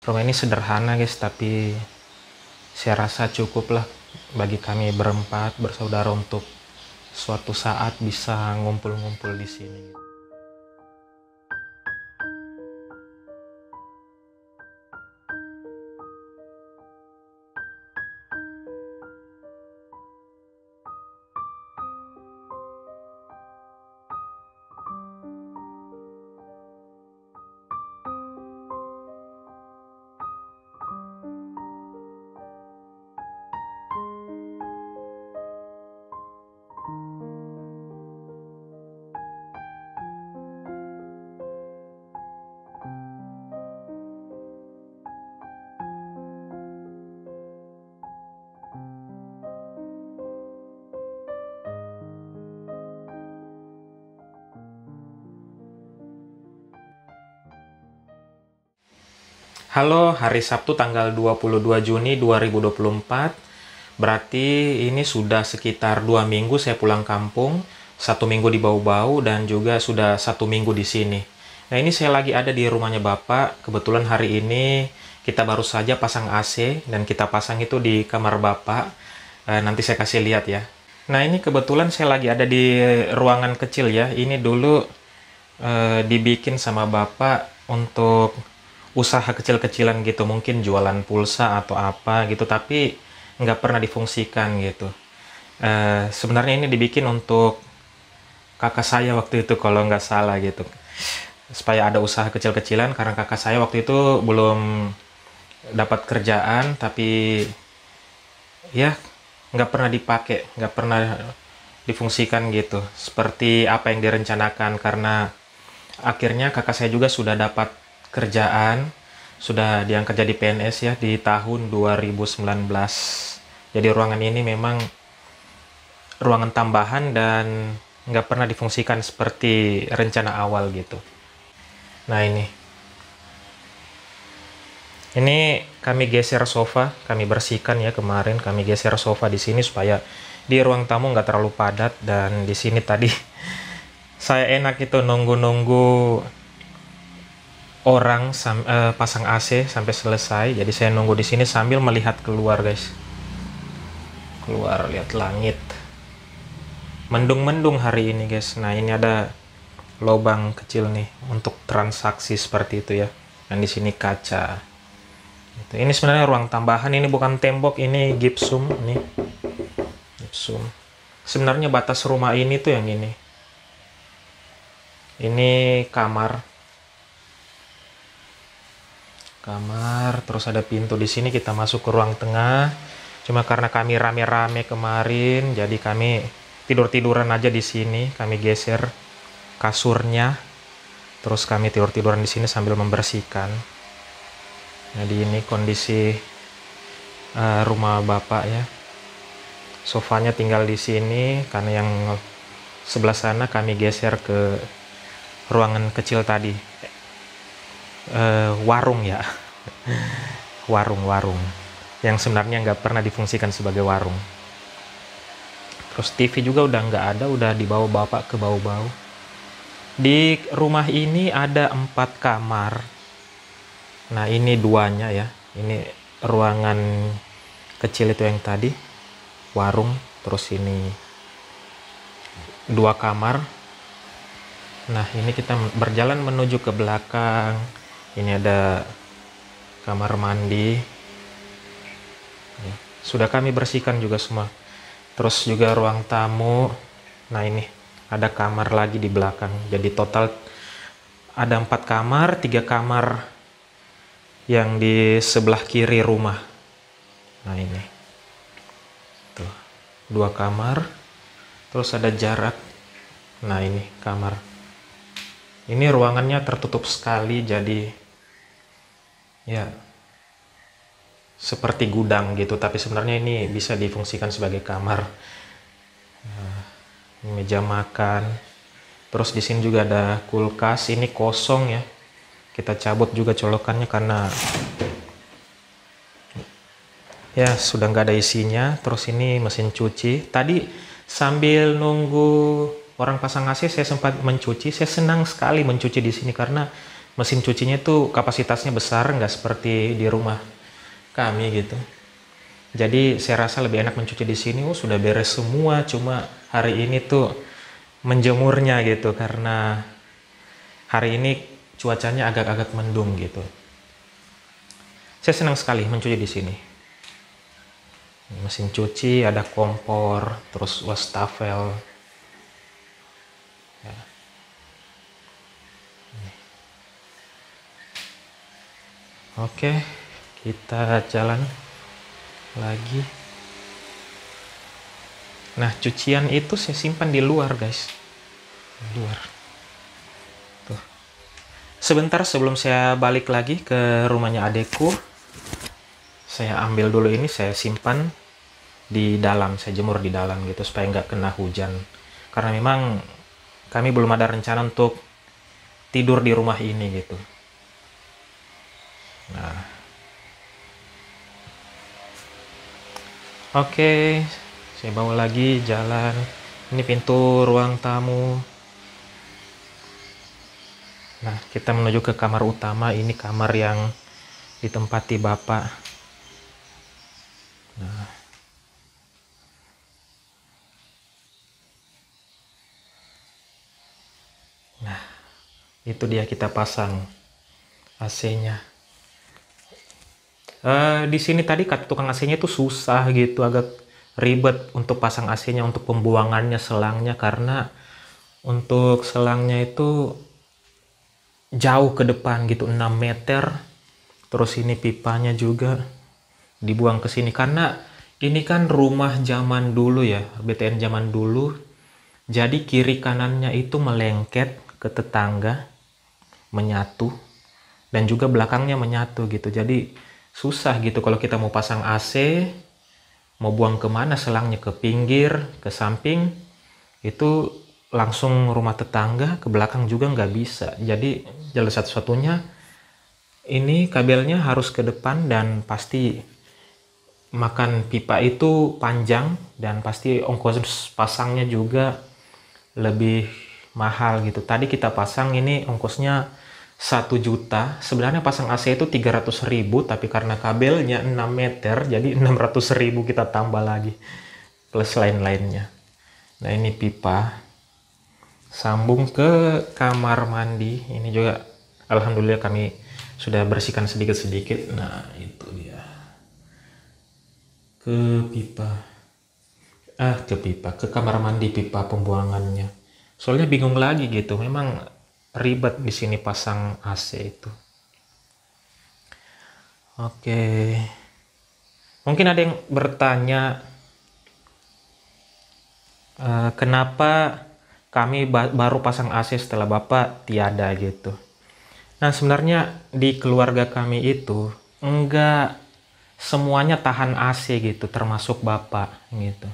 Rumah ini sederhana guys, tapi saya rasa cukup lah bagi kami berempat bersaudara untuk suatu saat bisa ngumpul-ngumpul di sini. Halo, hari Sabtu tanggal 22 Juni 2024. Berarti ini sudah sekitar 2 minggu saya pulang kampung. 1 minggu di Bau-Bau dan juga sudah 1 minggu di sini. Nah, ini saya lagi ada di rumahnya Bapak. Kebetulan hari ini kita baru saja pasang AC dan kita pasang itu di kamar Bapak. Nanti saya kasih lihat ya. Nah, ini kebetulan saya lagi ada di ruangan kecil ya. Ini dulu dibikin sama Bapak untuk usaha kecil-kecilan gitu, mungkin jualan pulsa atau apa gitu, tapi nggak pernah difungsikan gitu. Sebenarnya ini dibikin untuk kakak saya waktu itu kalau nggak salah gitu, supaya ada usaha kecil-kecilan, karena kakak saya waktu itu belum dapat kerjaan, tapi ya nggak pernah dipakai, nggak pernah difungsikan gitu seperti apa yang direncanakan, karena akhirnya kakak saya juga sudah dapat kerjaan, sudah diangkat jadi PNS ya di tahun 2019. Jadi ruangan ini memang ruangan tambahan dan nggak pernah difungsikan seperti rencana awal gitu. Nah, ini kami geser sofa, kami bersihkan ya kemarin, kami geser sofa di sini supaya di ruang tamu nggak terlalu padat. Dan di sini tadi saya enak itu nunggu-nunggu orang pasang AC sampai selesai. Jadi saya nunggu di sini sambil melihat keluar guys. Keluar lihat langit. Mendung-mendung hari ini guys. Nah, ini ada lubang kecil nih untuk transaksi seperti itu ya. Dan di sini kaca. Ini sebenarnya ruang tambahan, ini bukan tembok, ini gipsum nih. Gipsum. Sebenarnya batas rumah ini tuh yang ini. Ini kamar, terus ada pintu di sini, kita masuk ke ruang tengah. Cuma karena kami rame-rame kemarin, jadi kami tidur-tiduran aja di sini. Kami geser kasurnya, terus kami tidur-tiduran di sini sambil membersihkan. Jadi ini kondisi rumah Bapak ya. Sofanya tinggal di sini, karena yang sebelah sana kami geser ke ruangan kecil tadi. Warung ya, warung yang sebenarnya nggak pernah difungsikan sebagai warung. Terus TV juga udah nggak ada, udah dibawa Bapak ke Bau-Bau. Di rumah ini ada 4 kamar. Nah, ini duanya ya, ini ruangan kecil itu yang tadi warung, terus ini 2 kamar. Nah, ini kita berjalan menuju ke belakang. Ini ada kamar mandi. Sudah kami bersihkan juga semua. Terus juga ruang tamu. Nah, ini ada kamar lagi di belakang. Jadi total ada 4 kamar, 3 kamar yang di sebelah kiri rumah. Nah, ini. Tuh, 2 kamar. Terus ada jarak. Nah, ini kamar. Ini ruangannya tertutup sekali, jadi ya seperti gudang gitu, tapi sebenarnya ini bisa difungsikan sebagai kamar. Nah, meja makan. Terus di sini juga ada kulkas, ini kosong ya. Kita cabut juga colokannya karena ya sudah nggak ada isinya. Terus ini mesin cuci. Tadi sambil nunggu orang pasang AC saya sempat mencuci. Saya senang sekali mencuci di sini karena mesin cucinya tuh kapasitasnya besar, nggak seperti di rumah kami gitu. Jadi saya rasa lebih enak mencuci di sini. Oh, sudah beres semua, cuma hari ini tuh menjemurnya gitu karena hari ini cuacanya agak-agak mendung gitu. Saya senang sekali mencuci di sini. Mesin cuci, ada kompor, terus wastafel. Ya. Oke, kita jalan lagi. Nah, cucian itu saya simpan di luar, guys. Di luar. Tuh. Sebentar sebelum saya balik lagi ke rumahnya adekku, saya ambil dulu ini, saya simpan di dalam, saya jemur di dalam gitu supaya nggak kena hujan. Karena memang kami belum ada rencana untuk tidur di rumah ini gitu. Nah, oke, saya bawa lagi jalan. Ini pintu ruang tamu. Nah, kita menuju ke kamar utama. Ini kamar yang ditempati Bapak. Nah, itu dia kita pasang AC-nya. Di sini tadi kata tukang AC-nya itu susah gitu, agak ribet untuk pasang AC-nya, untuk pembuangannya, selangnya, karena untuk selangnya itu jauh ke depan gitu, 6 meter. Terus ini pipanya juga dibuang ke sini karena ini kan rumah zaman dulu ya, BTN zaman dulu. Jadi kiri kanannya itu melengket ke tetangga, menyatu, dan juga belakangnya menyatu gitu. Jadi susah gitu kalau kita mau pasang AC, mau buang kemana selangnya, ke pinggir, ke samping, itu langsung rumah tetangga, ke belakang juga nggak bisa. Jadi jalan satu-satunya ini kabelnya harus ke depan, dan pasti makan pipa itu panjang, dan pasti ongkos pasangnya juga lebih mahal gitu. Tadi kita pasang ini ongkosnya 1 juta. Sebenarnya pasang AC itu 300.000, tapi karena kabelnya 6 meter jadi 600.000 kita tambah lagi plus lain-lainnya. Nah, ini pipa sambung ke kamar mandi. Ini juga alhamdulillah kami sudah bersihkan sedikit-sedikit. Nah, itu dia ke kamar mandi, pipa pembuangannya. Soalnya bingung lagi gitu, memang ribet di sini pasang AC itu. Oke, mungkin ada yang bertanya, kenapa kami baru pasang AC setelah Bapak tiada gitu. Nah, sebenarnya di keluarga kami itu enggak semuanya tahan AC gitu, termasuk Bapak gitu.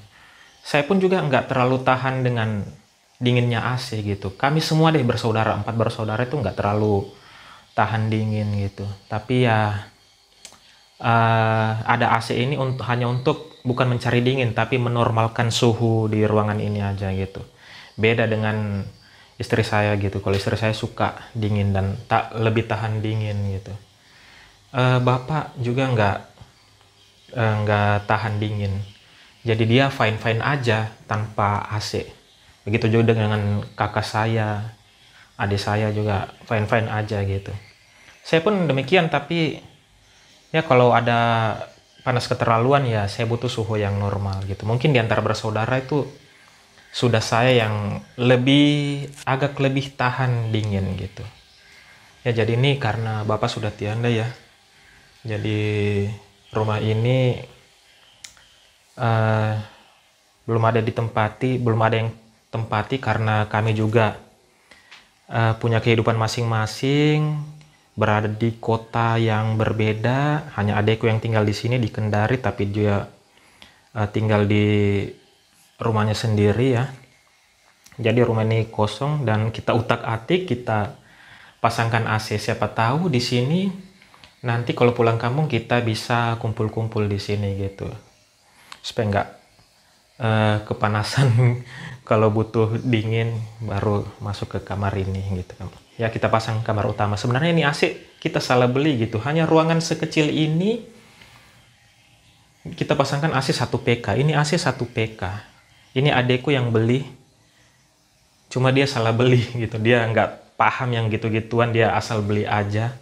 Saya pun juga nggak terlalu tahan dengan dinginnya AC gitu. Kami semua deh bersaudara, 4 bersaudara itu nggak terlalu tahan dingin gitu. Tapi ya ada AC ini hanya untuk bukan mencari dingin, tapi menormalkan suhu di ruangan ini aja gitu. Beda dengan istri saya gitu. Kalau istri saya suka dingin dan lebih tahan dingin gitu. Bapak juga nggak tahan dingin. Jadi dia fine-fine aja tanpa AC. Begitu juga dengan kakak saya, adik saya juga fine-fine aja gitu. Saya pun demikian, tapi ya kalau ada panas keterlaluan ya saya butuh suhu yang normal gitu. Mungkin di antara bersaudara itu sudah saya yang agak lebih tahan dingin gitu. Ya, jadi ini karena Bapak sudah tiada ya. Jadi rumah ini belum ada yang tempati karena kami juga punya kehidupan masing-masing, berada di kota yang berbeda. Hanya adekku yang tinggal di sini di Kendari, tapi dia tinggal di rumahnya sendiri ya. Jadi rumah ini kosong dan kita utak-atik, kita pasangkan AC. Siapa tahu di sini nanti kalau pulang kampung kita bisa kumpul-kumpul di sini gitu, supaya nggak kepanasan kalau butuh dingin baru masuk ke kamar ini gitu kan Ya, kita pasang kamar utama. Sebenarnya ini AC kita salah beli gitu. Hanya ruangan sekecil ini kita pasangkan AC 1 PK. Ini AC 1 PK. Ini adekku yang beli. Cuma dia salah beli gitu. Dia nggak paham yang gitu-gituan, dia asal beli aja.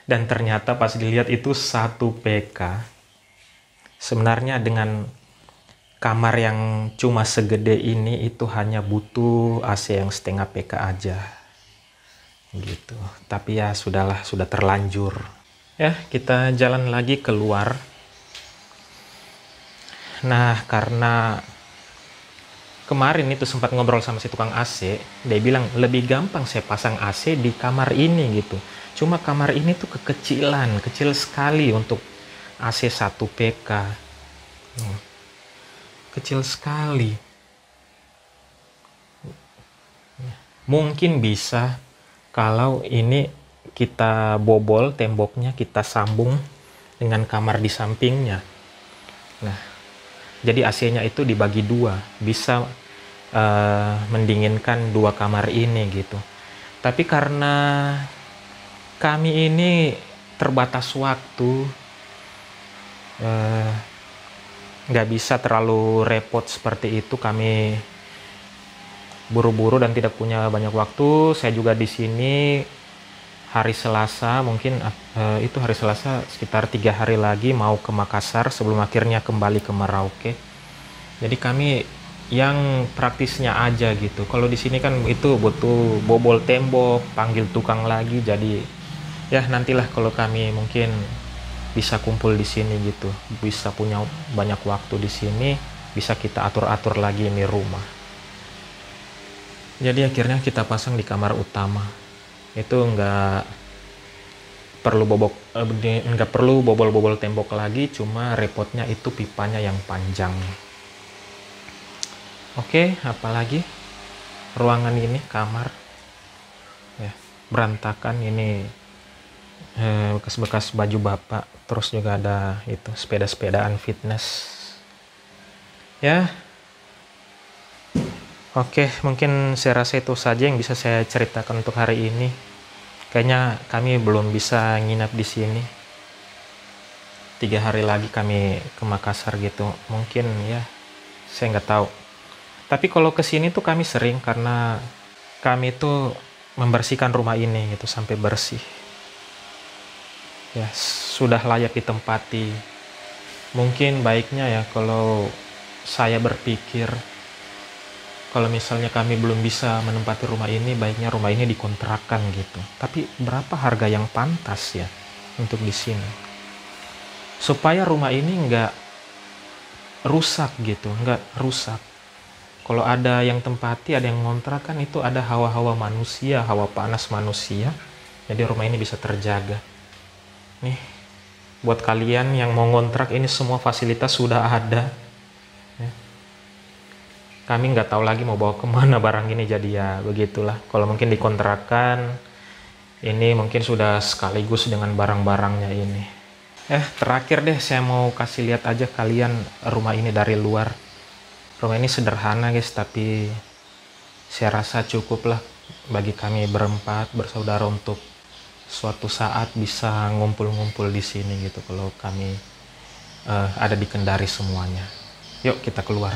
Dan ternyata pas dilihat itu 1 PK. Sebenarnya dengan kamar yang cuma segede ini itu hanya butuh AC yang setengah PK aja. Gitu. Tapi ya sudahlah, sudah terlanjur. Ya, kita jalan lagi keluar. Nah, karena kemarin itu sempat ngobrol sama si tukang AC, dia bilang lebih gampang saya pasang AC di kamar ini gitu. Cuma kamar ini tuh kekecilan, kecil sekali untuk AC 1 PK. Kecil sekali. Mungkin bisa kalau ini kita bobol temboknya, kita sambung dengan kamar di sampingnya. Nah, jadi AC-nya itu dibagi 2, bisa mendinginkan 2 kamar ini gitu. Tapi karena kami ini terbatas waktu, nggak bisa terlalu repot seperti itu. Kami buru-buru dan tidak punya banyak waktu. Saya juga di sini hari Selasa, mungkin itu hari Selasa sekitar 3 hari lagi mau ke Makassar sebelum akhirnya kembali ke Merauke. Jadi kami yang praktisnya aja gitu. Kalau di sini kan itu butuh bobol tembok, panggil tukang lagi. Jadi ya nantilah kalau kami mungkin bisa kumpul di sini gitu, bisa punya banyak waktu di sini, bisa kita atur-atur lagi ini rumah. Jadi akhirnya kita pasang di kamar utama. Itu nggak perlu bobol-bobol tembok lagi, cuma repotnya itu pipanya yang panjang. Oke, apalagi ruangan ini kamar ya berantakan, ini bekas-bekas baju bapak, terus juga ada itu sepeda-sepedaan fitness ya. Oke, mungkin saya rasa itu saja yang bisa saya ceritakan untuk hari ini. Kayaknya kami belum bisa nginap di sini. 3 hari lagi kami ke Makassar gitu. Mungkin ya, saya nggak tahu. Tapi kalau ke sini tuh kami sering karena kami tuh membersihkan rumah ini gitu sampai bersih. Ya, sudah layak ditempati. Mungkin baiknya ya kalau saya berpikir kalau misalnya kami belum bisa menempati rumah ini, baiknya rumah ini dikontrakkan gitu. Tapi berapa harga yang pantas ya untuk di sini? Supaya rumah ini nggak rusak gitu, nggak rusak. Kalau ada yang tempati, ada yang ngontrak kan itu ada hawa-hawa manusia, hawa panas manusia. Jadi rumah ini bisa terjaga. Nih, buat kalian yang mau ngontrak ini semua fasilitas sudah ada. Kami nggak tahu lagi mau bawa kemana barang ini, jadi ya begitulah. Kalau mungkin dikontrakan, ini mungkin sudah sekaligus dengan barang-barangnya ini. Terakhir deh saya mau kasih lihat aja kalian rumah ini dari luar. Rumah ini sederhana guys, tapi saya rasa cukup lah bagi kami berempat bersaudara untuk suatu saat bisa ngumpul-ngumpul di sini gitu. Kalau kami ada di Kendari semuanya. Yuk kita keluar.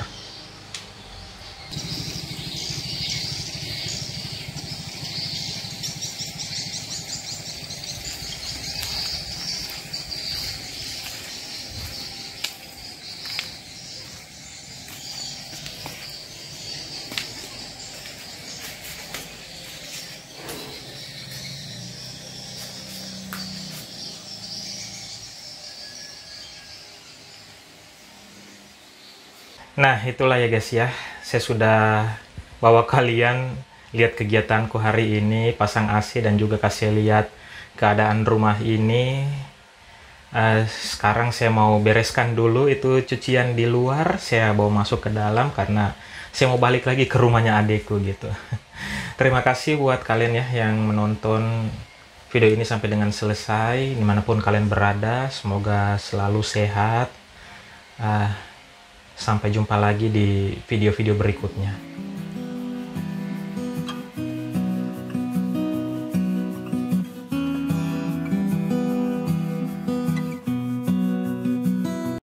Nah, itulah ya guys ya. Saya sudah bawa kalian lihat kegiatanku hari ini, pasang AC dan juga kasih lihat keadaan rumah ini. Sekarang saya mau bereskan dulu itu cucian di luar. Saya bawa masuk ke dalam karena saya mau balik lagi ke rumahnya adekku gitu. Terima kasih buat kalian ya yang menonton video ini sampai dengan selesai. Dimanapun kalian berada, semoga selalu sehat. Sampai jumpa lagi di video-video berikutnya.